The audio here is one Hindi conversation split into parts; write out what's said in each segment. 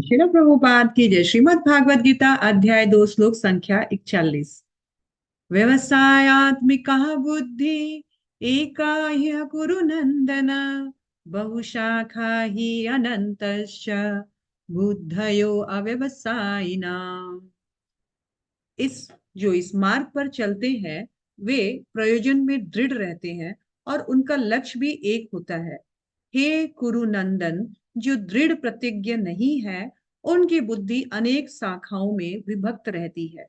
श्रील प्रभुपाद की जय। श्रीमद् भागवत गीता अध्याय 2 श्लोक संख्या 41। व्यवसायात्मिका बुद्धि एका ह्य कुरु नंदन बहुशाखा हि अनंतश्च बुद्धयो अव्यवसायिना। इस मार्ग पर चलते हैं वे प्रयोजन में दृढ़ रहते हैं और उनका लक्ष्य भी एक होता है। हे कुरुनंदन, जो दृढ़ प्रतिज्ञ नहीं है उनकी बुद्धि अनेक शाखाओं में विभक्त रहती है।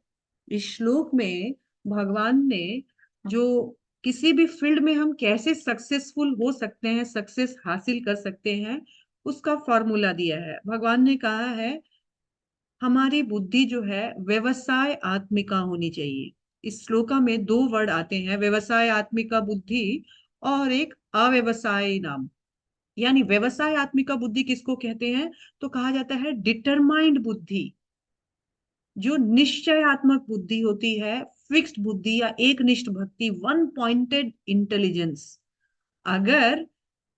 इस श्लोक में भगवान ने जो किसी भी फील्ड में हम कैसे सक्सेसफुल हो सकते हैं, सक्सेस हासिल कर सकते हैं, उसका फॉर्मूला दिया है। भगवान ने कहा है हमारी बुद्धि जो है व्यवसाय आत्मिका होनी चाहिए। इस श्लोका में दो वर्ड आते हैं, व्यवसाय आत्मिका बुद्धि और एक अव्यवसाय नाम। यानी व्यवसाय आत्मिका बुद्धि किसको कहते हैं? तो कहा जाता है डिटरमाइंड बुद्धि। जो निश्चयात्मक बुद्धि होती है, फिक्स्ड बुद्धि या एकनिष्ठ भक्ति, वन पॉइंटेड इंटेलिजेंस। अगर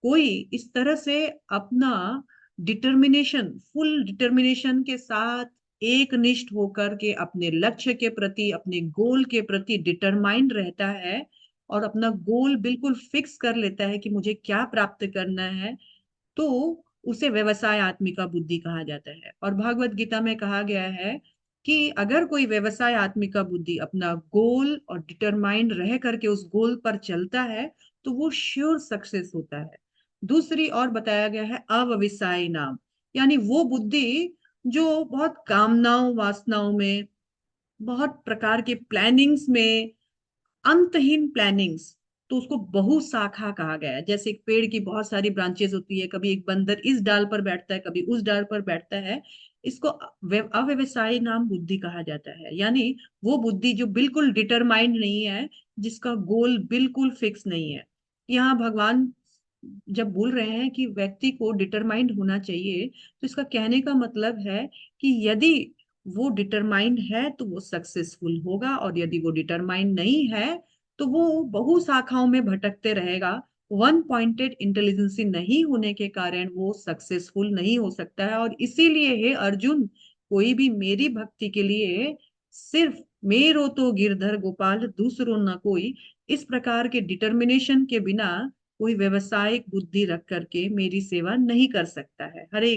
कोई इस तरह से अपना डिटर्मिनेशन, फुल डिटर्मिनेशन के साथ एकनिष्ठ होकर के अपने लक्ष्य के प्रति, अपने गोल के प्रति डिटरमाइंड रहता है और अपना गोल बिल्कुल फिक्स कर लेता है कि मुझे क्या प्राप्त करना है, तो उसे व्यवसाय आत्मिका बुद्धि कहा जाता है। और भागवत गीता में कहा गया है कि अगर कोई व्यवसाय आत्मिका बुद्धि अपना गोल और डिटरमाइंड रह करके उस गोल पर चलता है तो वो श्योर सक्सेस होता है। दूसरी और बताया गया है अव्यवसायी नाम, यानी वो बुद्धि जो बहुत कामनाओं वासनाओं में, बहुत प्रकार के प्लानिंग्स में, अंतहीन प्लानिंग्स, तो उसको बहुशाखा कहा गया है। जैसे एक पेड़ की बहुत सारी ब्रांचेस होती है, कभी एक बंदर इस डाल पर बैठता है, कभी उस डाल पर बैठता है। इसको अव्यवसायी नाम बुद्धि कहा जाता है। यानी वो बुद्धि जो बिल्कुल डिटरमाइंड नहीं है, जिसका गोल बिल्कुल फिक्स नहीं है। यहाँ भगवान जब बोल रहे हैं कि व्यक्ति को डिटरमाइंड होना चाहिए, तो इसका कहने का मतलब है कि यदि वो डिटरमाइंड है तो वो सक्सेसफुल होगा, और यदि वो डिटरमाइंड नहीं है तो वो बहु शाखाओं में भटकते रहेगा। वन पॉइंटेड इंटेलिजेंसी नहीं होने के कारण वो सक्सेसफुल नहीं हो सकता है। और इसीलिए हे अर्जुन, कोई भी मेरी भक्ति के लिए सिर्फ मेरो तो गिरधर गोपाल दूसरो न कोई, इस प्रकार के डिटर्मिनेशन के बिना कोई व्यवसायिक बुद्धि रख करके मेरी सेवा नहीं कर सकता है। हरे